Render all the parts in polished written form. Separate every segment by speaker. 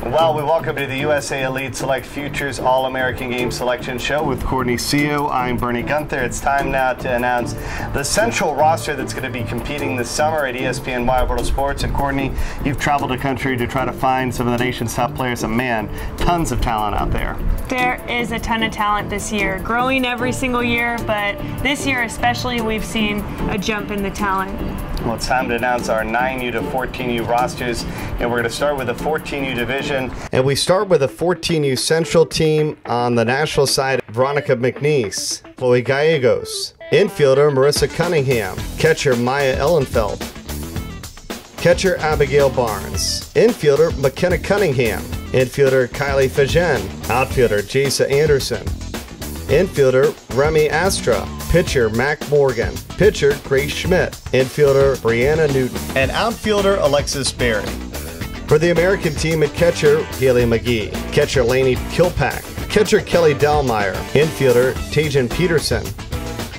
Speaker 1: Well, we welcome to the USA Elite Select Futures All-American Game Selection Show with Courtney Seo. I'm Bernie Gunther. It's time now to announce the central roster that's going to be competing this summer at ESPN Wide World of Sports. And Courtney, you've traveled the country to try to find some of the nation's top players, and man, tons of talent out there.
Speaker 2: There is a ton of talent this year, growing every single year, but this year especially we've seen a jump in the talent.
Speaker 1: Well, it's time to announce our 9U to 14U rosters, and we're going to start with the 14U division. And we start with the 14U Central team. On the national side, Veronica McNeese, Chloe Gallegos, infielder Marissa Cunningham, catcher Maya Ellenfeld, catcher Abigail Barnes, infielder McKenna Cunningham, infielder Kylie Fajen, outfielder Jasa Anderson, infielder Remy Astra, pitcher Mac Morgan, pitcher Grace Schmidt, infielder Brianna Newton, and outfielder Alexis Berry. For the American team at catcher, Haley McGee, catcher Lainey Kilpack, catcher Kelly Delmeyer, infielder Tajan Peterson,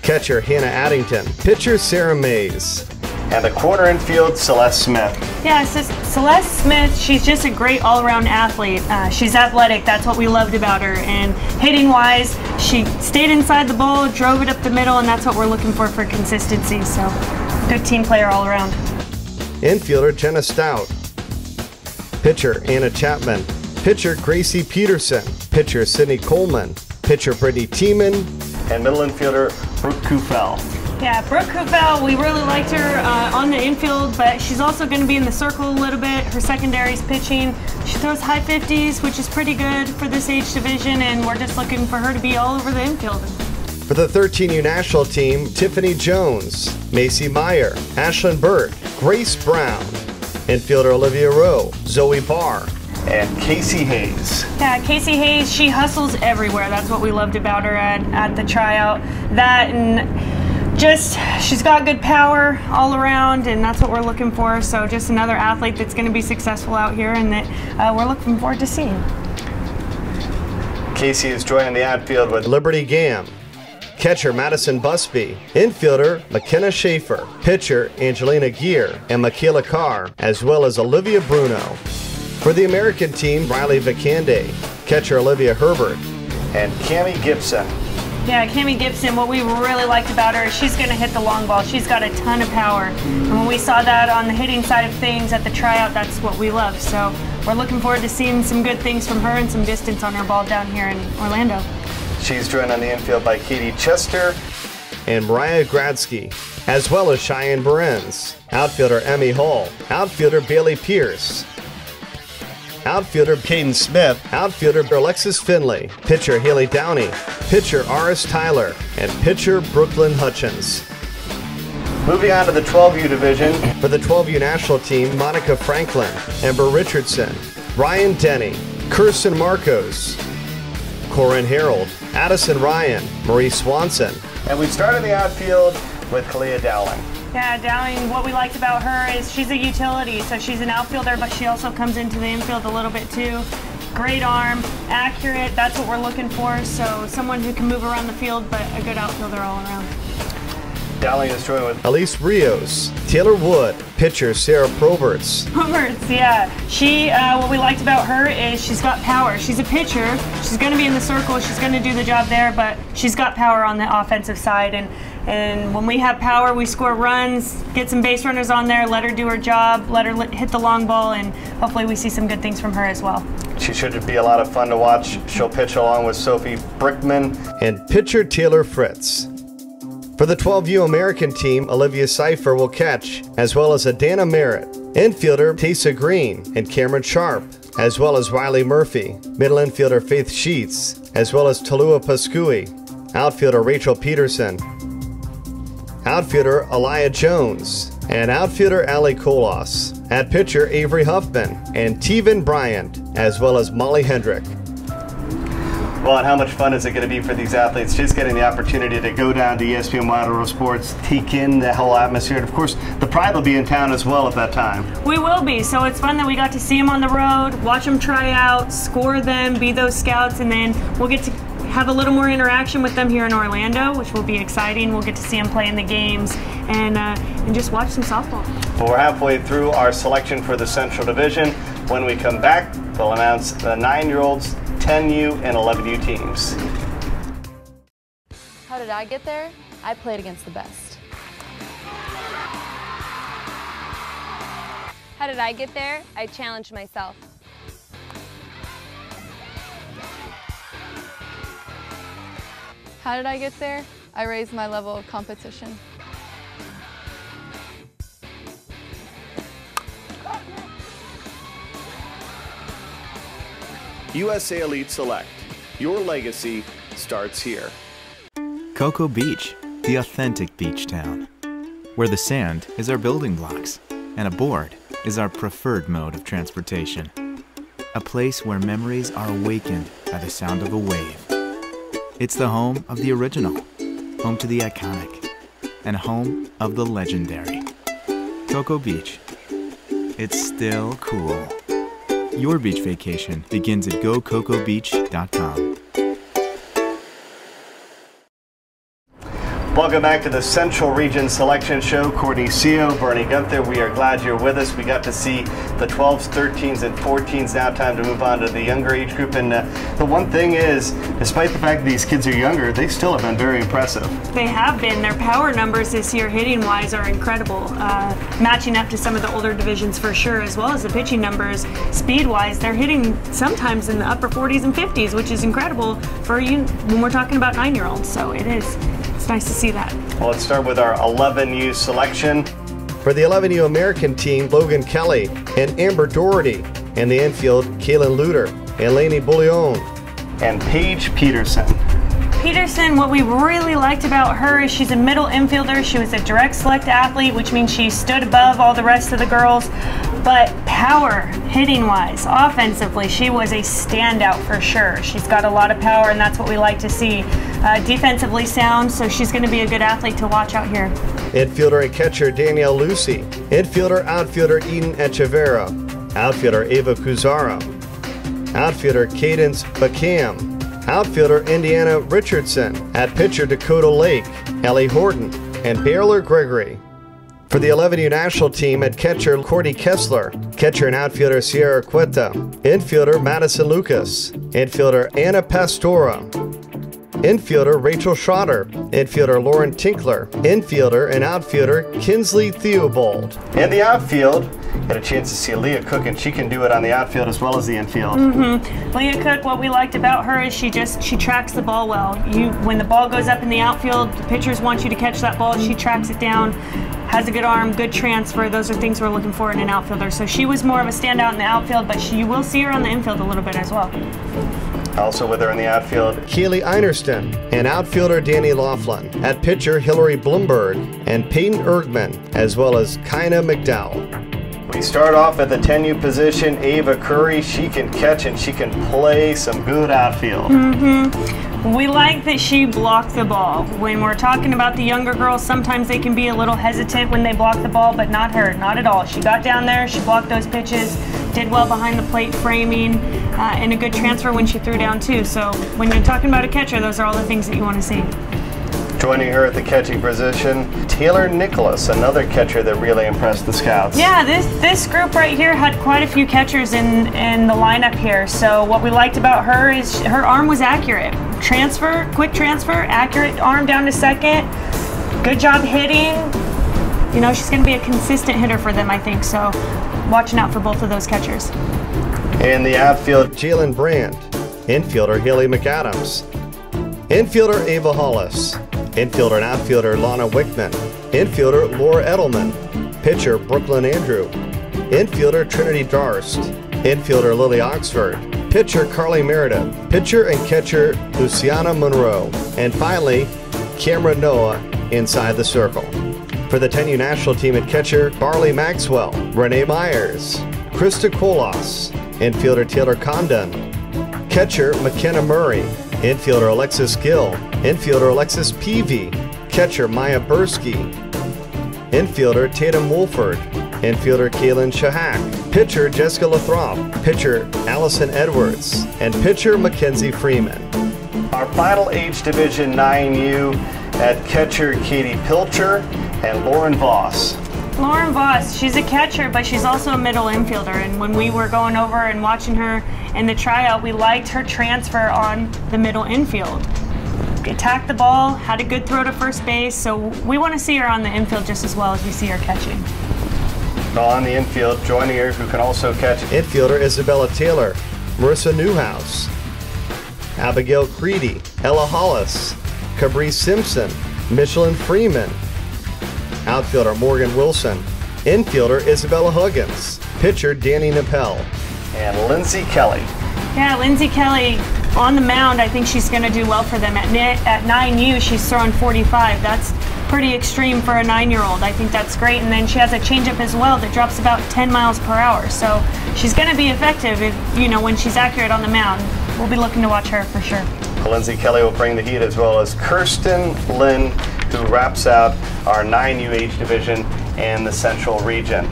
Speaker 1: catcher Hannah Addington, pitcher Sarah Mays, and the corner infield, Celeste Smith.
Speaker 2: Yeah, so Celeste Smith, she's just a great all-around athlete. She's athletic, that's what we loved about her. And hitting-wise, she stayed inside the ball, drove it up the middle, and that's what we're looking for consistency. So, good team player all around.
Speaker 1: Infielder Jenna Stout, pitcher Anna Chapman, pitcher Gracie Peterson, pitcher Sydney Coleman, pitcher Brittany Tiemann, and middle infielder Brooke Kufel.
Speaker 2: Yeah, Brooke Kufel, we really liked her on the infield, but she's also going to be in the circle a little bit. Her secondary's pitching. She throws high 50s, which is pretty good for this age division, and we're just looking for her to be all over the infield.
Speaker 1: For the 13U national team, Tiffany Jones, Macy Meyer, Ashlyn Burt, Grace Brown, infielder Olivia Rowe, Zoe Barr, and Casey Hayes.
Speaker 2: Yeah, Casey Hayes, she hustles everywhere. That's what we loved about her at the tryout. That and just, she's got good power all around, and that's what we're looking for. So just another athlete that's going to be successful out here, and that we're looking forward to seeing.
Speaker 1: Casey is joining the outfield with Liberty Gam, catcher Madison Busby, infielder McKenna Schaefer, pitcher Angelina Gear and Michaela Carr, as well as Olivia Bruno. For the American team, Riley Vicande, catcher Olivia Herbert, and Cammie Gibson.
Speaker 2: Yeah, Cammie Gibson, what we really liked about her is she's going to hit the long ball. She's got a ton of power. And when we saw that on the hitting side of things at the tryout, that's what we love. So we're looking forward to seeing some good things from her and some distance on her ball down here in Orlando.
Speaker 1: She's joined on the infield by Katie Chester and Mariah Gradsky, as well as Cheyenne Berenz, outfielder Emmy Hall, outfielder Bailey Pierce, outfielder Caden Smith, outfielder Alexis Finley, pitcher Haley Downey, pitcher Aris Tyler, and pitcher Brooklyn Hutchins. Moving on to the 12U division, for the 12U national team, Monica Franklin, Ember Richardson, Ryan Denny, Kirsten Marcos, Corinne Harold, Addison Ryan, Marie Swanson. And we start in the outfield with Kalia Dowling.
Speaker 2: Yeah, Dowling, what we liked about her is she's a utility, so she's an outfielder, but she also comes into the infield a little bit too. Great arm, accurate, that's what we're looking for, so someone who can move around the field, but a good outfielder all around.
Speaker 1: Dowling is joined with Elise Rios, Taylor Wood, pitcher Sarah Proberts.
Speaker 2: Proberts, yeah. She, what we liked about her is she's got power. She's a pitcher, she's going to be in the circle, she's going to do the job there, but she's got power on the offensive side, and when we have power, we score runs, get some base runners on there, let her do her job, let her hit the long ball, and hopefully we see some good things from her as well.
Speaker 1: She should be a lot of fun to watch. She'll pitch along with Sophie Brickman and pitcher Taylor Fritz. For the 12U American team, Olivia Seifer will catch, as well as Adana Merritt, infielder Taysa Green and Cameron Sharp, as well as Riley Murphy, middle infielder Faith Sheets, as well as Talua Pascui, outfielder Rachel Peterson, outfielder Aliyah Jones, and outfielder Allie Kolos. At pitcher Avery Huffman and Teven Bryant, as well as Molly Hendrick. Well, and how much fun is it going to be for these athletes just getting the opportunity to go down to ESPN Wide World of Sports, take in the whole atmosphere, and of course the Pride will be in town as well at that time.
Speaker 2: We will be, so it's fun that we got to see them on the road, watch them try out, score them, be those scouts, and then we'll get to have a little more interaction with them here in Orlando, which will be exciting. We'll get to see them play in the games and just watch some softball.
Speaker 1: Well, we're halfway through our selection for the Central Division. When we come back, They'll announce the 9-year-olds, 10U, and 11U teams.
Speaker 3: How did I get there? I played against the best.
Speaker 4: How did I get there? I challenged myself.
Speaker 3: How did I get there? I raised my level of competition.
Speaker 1: USA Elite Select. Your legacy starts here.
Speaker 5: Cocoa Beach, the authentic beach town, where the sand is our building blocks and a board is our preferred mode of transportation. A place where memories are awakened by the sound of a wave. It's the home of the original, home to the iconic, and home of the legendary. Cocoa Beach. It's still cool. Your beach vacation begins at gococobeach.com.
Speaker 1: Welcome back to the Central Region Selection Show. Courtney Seo, Bernie Gunther, we are glad you're with us. We got to see the 12s, 13s, and 14s. Now time to move on to the younger age group. And the one thing is, despite the fact that these kids are younger, they still have been very impressive.
Speaker 2: They have been. Their power numbers this year, hitting-wise, are incredible. Matching up to some of the older divisions for sure, as well as the pitching numbers. Speed-wise, they're hitting sometimes in the upper 40s and 50s, which is incredible for you when we're talking about 9-year-olds. So it is. It's nice to see that.
Speaker 1: Well, let's start with our 11U selection. For the 11U American team, Logan Kelly and Amber Doherty. And the infield, Kaylin Luter and Lainey Bouillon. And Paige Peterson.
Speaker 2: Peterson, what we really liked about her is she's a middle infielder. She was a direct select athlete, which means she stood above all the rest of the girls. But power, hitting-wise, offensively, she was a standout for sure. She's got a lot of power, and that's what we like to see. Defensively sound, so she's going to be a good athlete to watch out here.
Speaker 1: Infielder and catcher Danielle Lucy. Infielder, outfielder Eden Echeverra. Outfielder Ava Kuzara. Outfielder Cadence Bacam. Outfielder Indiana Richardson. At pitcher Dakota Lake, Ellie Horton, and Baylor Gregory. For the 11U national team, at catcher Courtney Kessler. Catcher and outfielder Sierra Cueta. Infielder Madison Lucas. Infielder Anna Pastora. Infielder Rachel Schroeder. Infielder Lauren Tinkler. Infielder and outfielder Kinsley Theobald. In the outfield, had a chance to see Leah Cook, and she can do it on the outfield as well as the infield.
Speaker 2: Leah Cook, what we liked about her is she tracks the ball well. When the ball goes up in the outfield, the pitchers want you to catch that ball. She tracks it down, has a good arm, good transfer. Those are things we're looking for in an outfielder. So she was more of a standout in the outfield, but you will see her on the infield a little bit as well.
Speaker 1: Also with her in the outfield, Keely Einerston and outfielder Danny Laughlin. At pitcher, Hillary Blumberg and Peyton Ergman, as well as Kaina McDowell. We start off at the 10U position, Ava Curry. She can catch and she can play some good outfield.
Speaker 2: We like that she blocked the ball. When we're talking about the younger girls, sometimes they can be a little hesitant when they block the ball, but not her, not at all. She got down there, she blocked those pitches, did well behind the plate framing, and a good transfer when she threw down too. So when you're talking about a catcher, those are all the things that you want to see.
Speaker 1: Joining her at the catching position, Taylor Nicholas, another catcher that really impressed the scouts.
Speaker 2: Yeah, this group right here had quite a few catchers in the lineup here. So what we liked about her is her arm was accurate. Transfer, quick transfer, accurate arm down to second. Good job hitting. You know, she's going to be a consistent hitter for them, I think. So watching out for both of those catchers.
Speaker 1: In the outfield, Jalen Brand. Infielder, Haley McAdams. Infielder, Ava Hollis. Infielder and outfielder, Lana Wickman. Infielder, Laura Edelman. Pitcher, Brooklyn Andrew. Infielder, Trinity Darst. Infielder, Lily Oxford. Pitcher, Carly Meredith. Pitcher and catcher, Luciana Monroe. And finally, Cameron Noah inside the circle. For the 10U national team at catcher, Barley Maxwell. Renee Myers. Krista Kolos. Infielder, Taylor Condon. Catcher, McKenna Murray. Infielder, Alexis Gill. Infielder, Alexis Peavy. Catcher, Maya Bursky. Infielder, Tatum Wolford. Infielder, Kaylin Shahak. Pitcher, Jessica Lathrop. Pitcher, Allison Edwards. And pitcher, Mackenzie Freeman. Our final age division 9U at catcher, Katie Pilcher and Lauren Voss.
Speaker 2: Lauren Voss, she's a catcher, but she's also a middle infielder. And when we were going over and watching her in the tryout, we liked her transfer on the middle infield. Attacked the ball, had a good throw to first base, so we want to see her on the infield just as well as we see her catching.
Speaker 1: On the infield, joining her, who can also catch, infielder Isabella Taylor, Marissa Newhouse, Abigail Creedy, Ella Hollis, Cabri Simpson, Michelin Freeman, outfielder Morgan Wilson, infielder Isabella Huggins, pitcher Danny Nappel, and Lindsay Kelly.
Speaker 2: Yeah, Lindsay Kelly on the mound, I think she's going to do well for them. At 9U, she's throwing 45. That's pretty extreme for a 9-year-old. I think that's great. And then she has a changeup as well that drops about 10 miles per hour. So she's going to be effective if, when she's accurate on the mound. We'll be looking to watch her for sure.
Speaker 1: Lindsay Kelly will bring the heat, as well as Kirsten Lynn, who wraps out our 9UH division and the Central Region.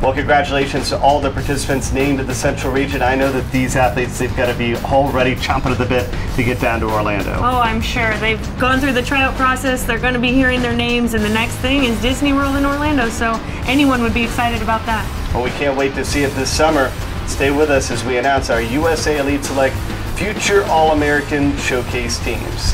Speaker 1: Well, congratulations to all the participants named in the Central Region. I know that these athletes, they've got to be already chomping at the bit to get down to Orlando.
Speaker 2: Oh, I'm sure. They've gone through the tryout process. They're going to be hearing their names, and the next thing is Disney World in Orlando, so anyone would be excited about that.
Speaker 1: Well, we can't wait to see it this summer. Stay with us as we announce our USA Elite Select Future All-American Showcase teams.